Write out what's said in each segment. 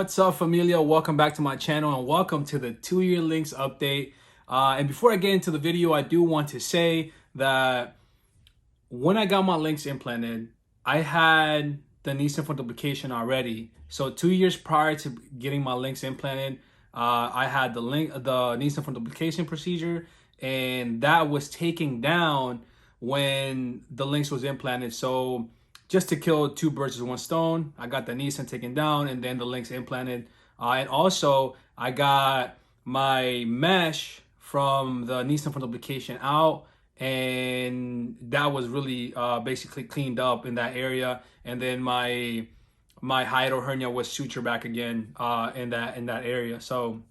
What's up, familia? Welcome back to my channel and welcome to the 2-year LINX update. And before I get into the video, I do want to say that when I got my LINX implanted, I had the Nissen Fundoplication already. So 2 years prior to getting my LINX implanted, I had the Nissen Fundoplication procedure, and that was taken down when the LINX was implanted. So just to kill two birds with one stone, I got the Nissen taken down and then the LINX implanted. And also, I got my mesh from the Nissen Fundoplication out, and that was really basically cleaned up in that area. And then my hiatal hernia was sutured back again in that area. So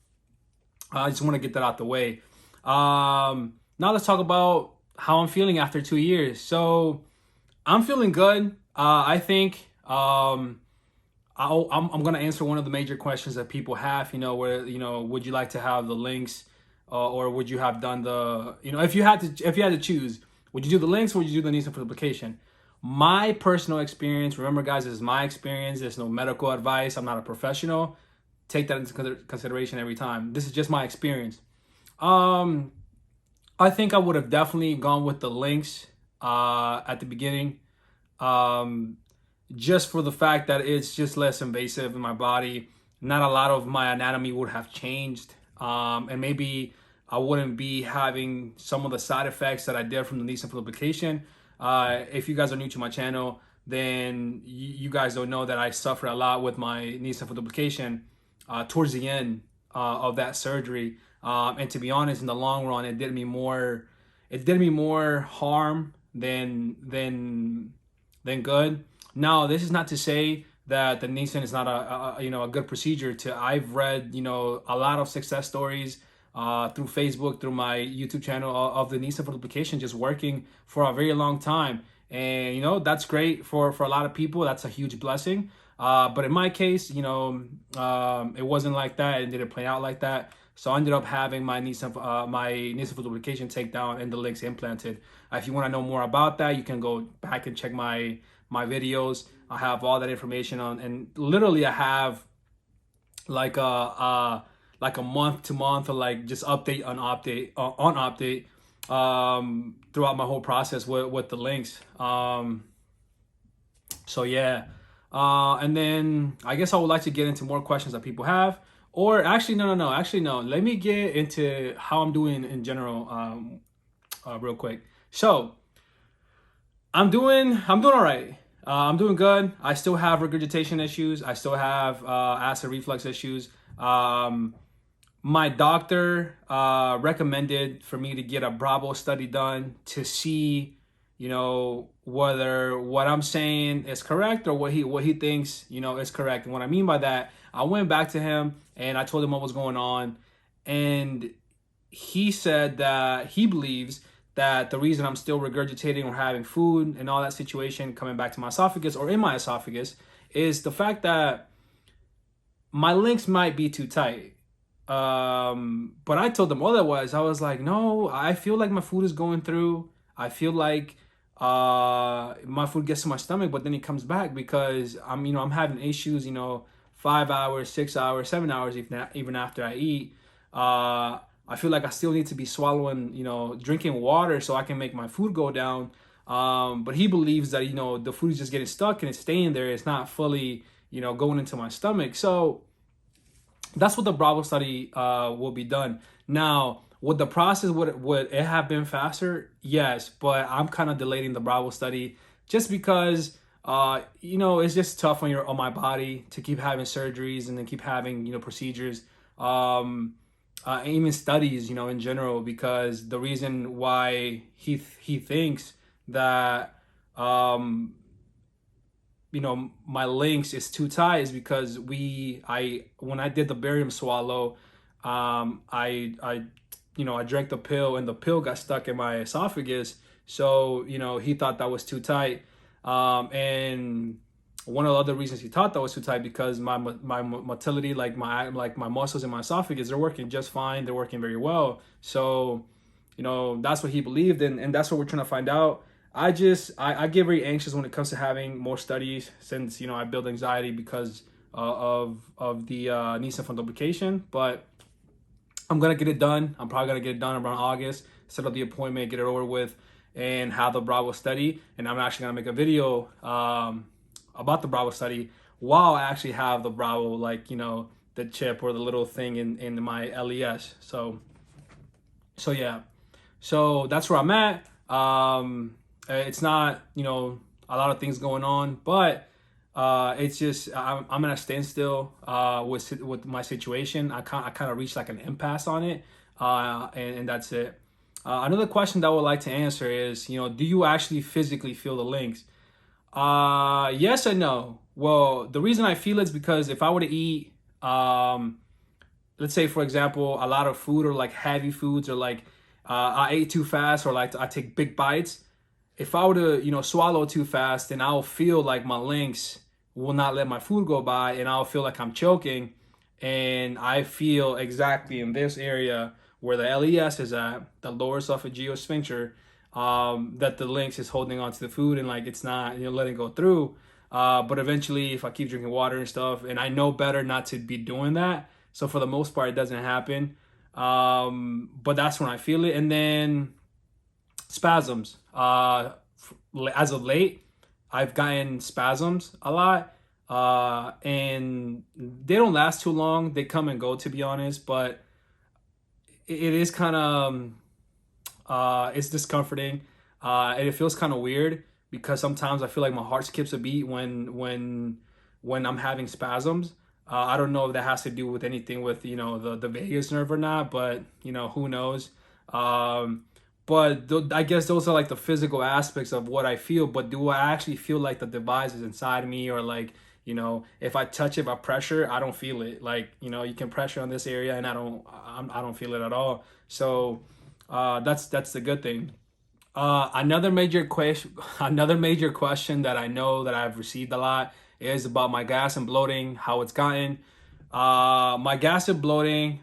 I just want to get that out the way. Now let's talk about how I'm feeling after 2 years. So I'm feeling good. I think I'm gonna answer one of the major questions that people have. Would you like to have the LINX, or would you have done the, if you had to choose, would you do the LINX or would you do the Nissen Fundoplication? My personal experience, remember guys, this is my experience. There's no medical advice. I'm not a professional. Take that into consideration every time. This is just my experience. I think I would have definitely gone with the LINX at the beginning. Just for the fact that it's just less invasive in my body. Not a lot of my anatomy would have changed. And maybe I wouldn't be having some of the side effects that I did from the Nissen Fundoplication. If you guys are new to my channel, then you guys don't know that I suffer a lot with my Nissen Fundoplication towards the end of that surgery. And to be honest, in the long run, it did me more harm than good. Now, this is not to say that the Nissen is not a good procedure. I've read a lot of success stories through Facebook, through my YouTube channel of the Nissen Fundoplication just working for a very long time, and that's great for a lot of people. That's a huge blessing. But in my case, it wasn't like that. It didn't play out like that. So I ended up having my Nissen Fundoplication takedown and the LINX implanted. If you want to know more about that, you can go back and check my videos. I have all that information on, and literally I have like a month to month, or like just update on update throughout my whole process with the LINX. So yeah, and then I guess I would like to get into more questions that people have. Or actually, no. Let me get into how I'm doing in general, real quick. So I'm doing all right. I'm doing good. I still have regurgitation issues. I still have acid reflux issues. My doctor recommended for me to get a Bravo study done to see, whether what I'm saying is correct or what he thinks, is correct. And what I mean by that, I went back to him and I told him what was going on, and he said that he believes that the reason I'm still regurgitating or having food and all that situation coming back to my esophagus or in my esophagus is the fact that my LINX might be too tight. But I told them otherwise. I was like, no, I feel like my food is going through. I feel like my food gets to my stomach, but then it comes back because I'm having issues, 5 hours, 6 hours, 7 hours, even after I eat. I feel like I still need to be swallowing, drinking water so I can make my food go down. But he believes that, the food is just getting stuck and it's staying there. It's not fully, going into my stomach. So that's what the Bravo study will be done. Now, would the process, would it have been faster? Yes, but I'm kind of delaying the Bravo study just because, it's just tough on my body to keep having surgeries and then keep having, procedures. Even studies, in general, because the reason why he thinks that, my LINX is too tight is because when I did the barium swallow, I drank the pill and the pill got stuck in my esophagus. So, he thought that was too tight. And one of the other reasons he thought that was too tight because my motility, like my muscles in my esophagus, they're working just fine. They're working very well. So, that's what he believed, and that's what we're trying to find out. I get very anxious when it comes to having more studies since, I build anxiety because of the Nissen Fundoplication, but I'm gonna get it done. I'm probably gonna get it done around August, set up the appointment, get it over with, and have the Bravo study. And I'm actually gonna make a video about the Bravo study while I actually have the Bravo, like, you know, the chip or the little thing in my LES. So yeah, so that's where I'm at. It's not, you know, a lot of things going on, but it's just I'm at a standstill with my situation. I kind of reached like an impasse on it, and that's it. Another question that I would like to answer is, you know, do you actually physically feel the links? Yes and no. Well, the reason I feel it is because if I were to eat, let's say for example, a lot of food or like heavy foods, or like I ate too fast, or like I take big bites. If I were to, you know, swallow too fast, then I'll feel like my links will not let my food go by, and I'll feel like I'm choking. And I feel exactly in this area where the LES is at, the lower esophageal sphincter, that the links is holding onto the food, and like it's not, you know, letting it go through. But eventually, if I keep drinking water and stuff, and I know better not to be doing that, so for the most part, it doesn't happen. But that's when I feel it. And then spasms. As of late, I've gotten spasms a lot, and they don't last too long. They come and go, to be honest. But it is kind of it's discomforting, and it feels kind of weird because sometimes I feel like my heart skips a beat when I'm having spasms. I don't know if that has to do with anything with, you know, the vagus nerve or not, but, you know, who knows. But I guess those are like the physical aspects of what I feel. But do I actually feel like the device is inside me, or like, you know, if I touch it by pressure, I don't feel it. Like, you know, you can pressure on this area and I don't feel it at all. So that's the good thing. Another major question that I know that I've received a lot is about my gas and bloating, how it's gotten. My gas and bloating,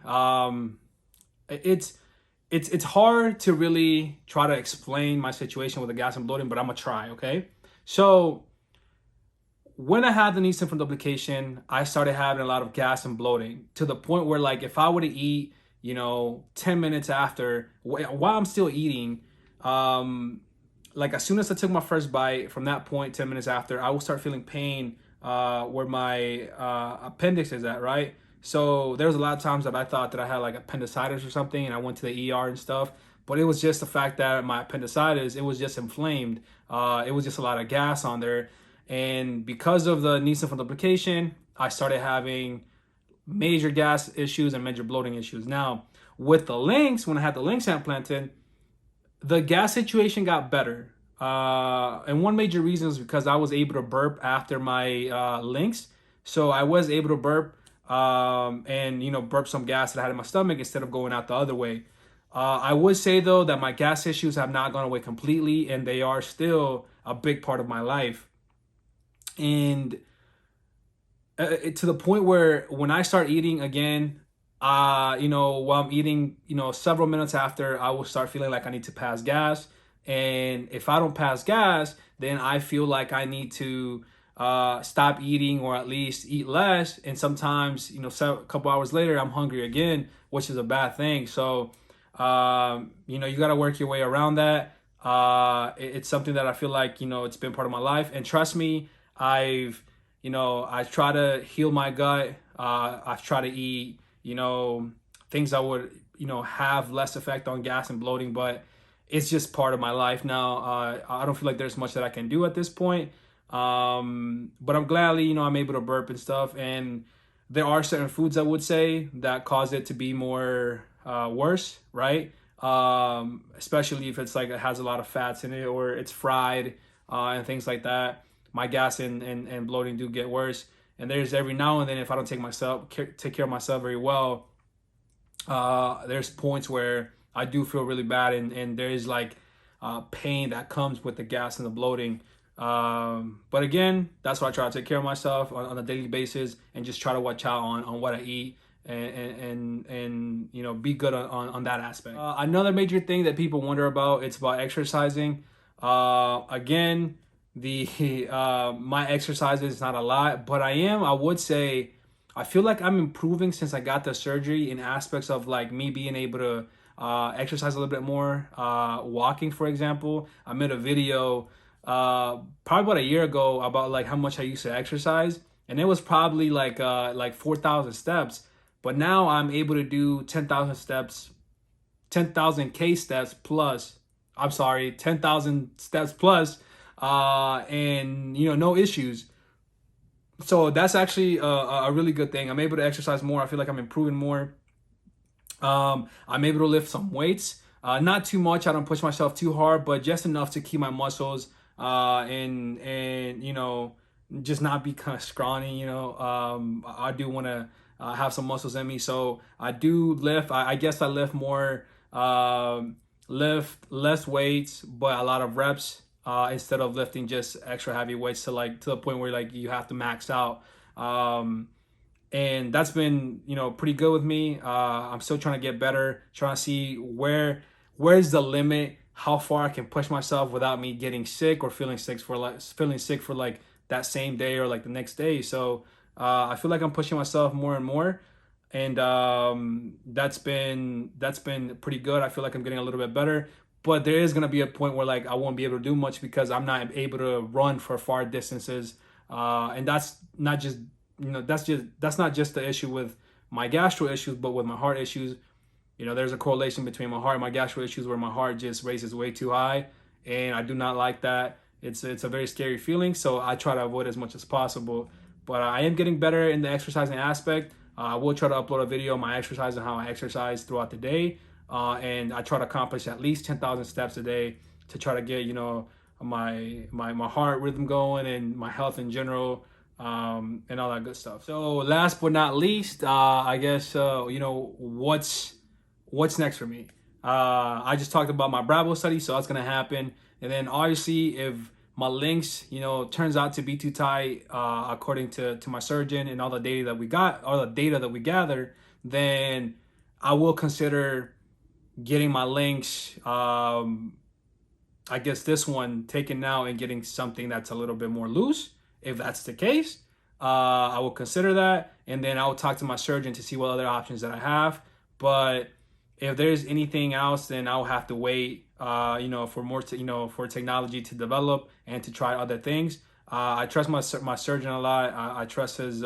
it's hard to really try to explain my situation with the gas and bloating, but I'm gonna try, okay? So when I had the Nissen Fundoplication, I started having a lot of gas and bloating, to the point where, like, if I were to eat, you know, 10 minutes after, while I'm still eating, like as soon as I took my first bite, from that point, 10 minutes after, I will start feeling pain where my appendix is at, right? So there was a lot of times that I thought that I had like appendicitis or something, and I went to the ER and stuff. But it was just the fact that my appendicitis, it was just inflamed. It was just a lot of gas on there. And because of the Nissen Fundoplication, I started having major gas issues and major bloating issues. Now, with the LINX, when I had the LINX implanted, the gas situation got better. And one major reason is because I was able to burp after my LINX. So I was able to burp and, you know, burp some gas that I had in my stomach instead of going out the other way. I would say, though, that my gas issues have not gone away completely, and they are still a big part of my life. And to the point where when I start eating again, you know, while I'm eating, you know, several minutes after, I will start feeling like I need to pass gas. And if I don't pass gas, then I feel like I need to stop eating, or at least eat less. And sometimes, you know, a couple hours later, I'm hungry again, which is a bad thing. So, you know, you got to work your way around that. It's something that I feel like, you know, it's been part of my life. And trust me, I try to heal my gut. I've tried to eat, you know, things that would, you know, have less effect on gas and bloating, but it's just part of my life now. I don't feel like there's much that I can do at this point. But I'm gladly, you know, I'm able to burp and stuff. And there are certain foods, I would say, that cause it to be more worse, right? Especially if it's like it has a lot of fats in it, or it's fried and things like that. My gas and bloating do get worse. And there's every now and then, if I don't take care of myself very well, there's points where I do feel really bad, and there is like pain that comes with the gas and the bloating. But again, that's why I try to take care of myself on a daily basis, and just try to watch out on what I eat, and you know, be good on that aspect. Another major thing that people wonder about, it's about exercising. Again, my exercises is not a lot, but I would say I feel like I'm improving since I got the surgery in aspects of like me being able to exercise a little bit more. Walking, for example, I made a video probably about a year ago about like how much I used to exercise, and it was probably like 4,000 steps. But now I'm able to do 10,000 steps, 10,000 K steps plus. I'm sorry, 10,000 steps plus, and no issues. So that's actually a really good thing. I'm able to exercise more. I feel like I'm improving more. I'm able to lift some weights. Not too much. I don't push myself too hard, but just enough to keep my muscles and just not be kind of scrawny. I do want to have some muscles in me, so I do lift. I guess I lift more, lift less weights, but a lot of reps. Instead of lifting just extra heavy weights to the point where like you have to max out. And that's been pretty good with me. I'm still trying to get better, trying to see where's the limit, how far I can push myself without me getting sick or feeling sick for like that same day or like the next day. So I feel like I'm pushing myself more and more, and that's been pretty good. I feel like I'm getting a little bit better, but there is gonna be a point where like I won't be able to do much because I'm not able to run for far distances, and that's not just the issue with my gastro issues, but with my heart issues. There's a correlation between my heart and my gastro issues where my heart just races way too high, and I do not like that. It's a very scary feeling, so I try to avoid as much as possible. But I am getting better in the exercising aspect. I will try to upload a video of my exercise and how I exercise throughout the day, and I try to accomplish at least 10,000 steps a day to try to get my heart rhythm going and my health in general, and all that good stuff. So last but not least, I guess what's next for me. I just talked about my Bravo study, so that's gonna happen. And then obviously, if my LINX, turns out to be too tight, according to my surgeon and all the data that we gather, then I will consider getting my LINX. I guess this one taken now and getting something that's a little bit more loose. If that's the case, I will consider that, and then I will talk to my surgeon to see what other options that I have. But if there's anything else, then I'll have to wait, for more, for technology to develop and to try other things. I trust my surgeon a lot. I trust his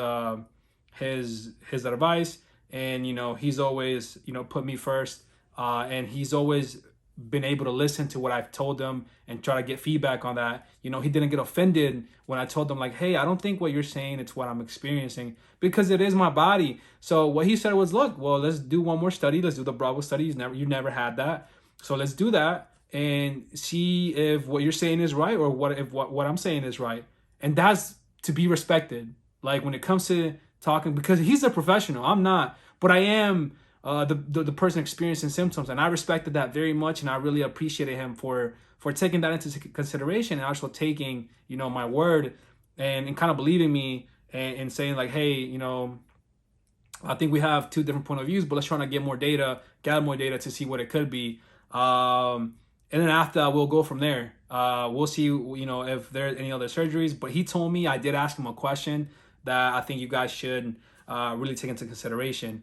advice, and he's always put me first, and he's always been able to listen to what I've told him and try to get feedback on that. He didn't get offended when I told him like, hey, I don't think what you're saying it's what I'm experiencing, because it is my body. So what he said was, look, well, let's do one more study. Let's do the Bravo study. You never had that. So let's do that and see if what you're saying is right, or what I'm saying is right. And that's to be respected. Like when it comes to talking, because he's a professional, I'm not, but I am the person experiencing symptoms, and I respected that very much, and I really appreciated him for taking that into consideration and also taking my word and kind of believing me, and saying like, hey, I think we have two different point of views, but let's try to gather more data to see what it could be, and then after that, we'll go from there. We'll see if there's any other surgeries. But he told me, I did ask him a question that I think you guys should really take into consideration.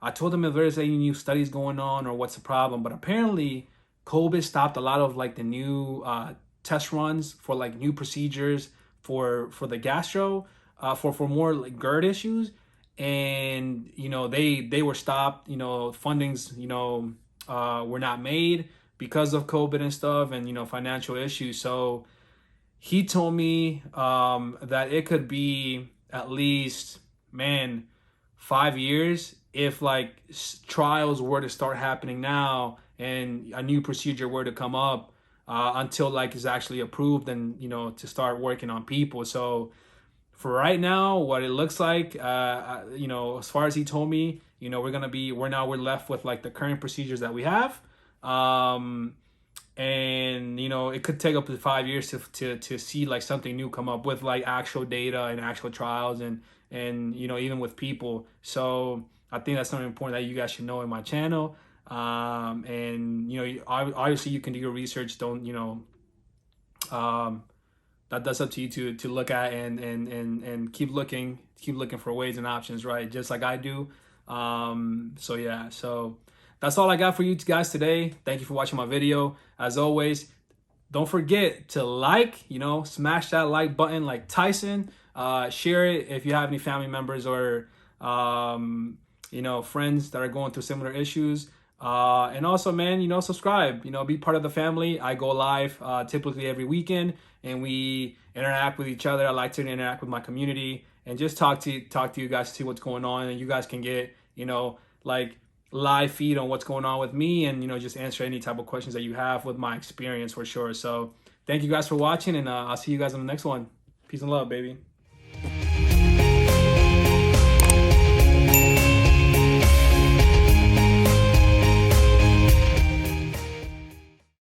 I told him if there's any new studies going on or what's the problem, but apparently COVID stopped a lot of like the new test runs for like new procedures for the gastro, for more like GERD issues, and they were stopped. Fundings were not made because of COVID and stuff, and financial issues. So he told me that it could be at least 5 years if like trials were to start happening now and a new procedure were to come up, until like it's actually approved and to start working on people. So for right now, what it looks like, as far as he told me, we're left with like the current procedures that we have, and it could take up to 5 years to see like something new come up with like actual data and actual trials, and even with people. So I think that's something important that you guys should know in my channel. And obviously you can do your research. Don't that's up to you to look at and keep looking for ways and options, right? Just like I do. So yeah, so that's all I got for you guys today. Thank you for watching my video. As always, don't forget to smash that like button like Tyson. Share it if you have any family members or friends that are going through similar issues. And also, man, subscribe, be part of the family. I go live typically every weekend, and we interact with each other. I like to interact with my community and just talk to you guys, see what's going on, and you guys can get, like live feed on what's going on with me, and just answer any type of questions that you have with my experience for sure. So thank you guys for watching, and I'll see you guys on the next one. Peace and love, baby.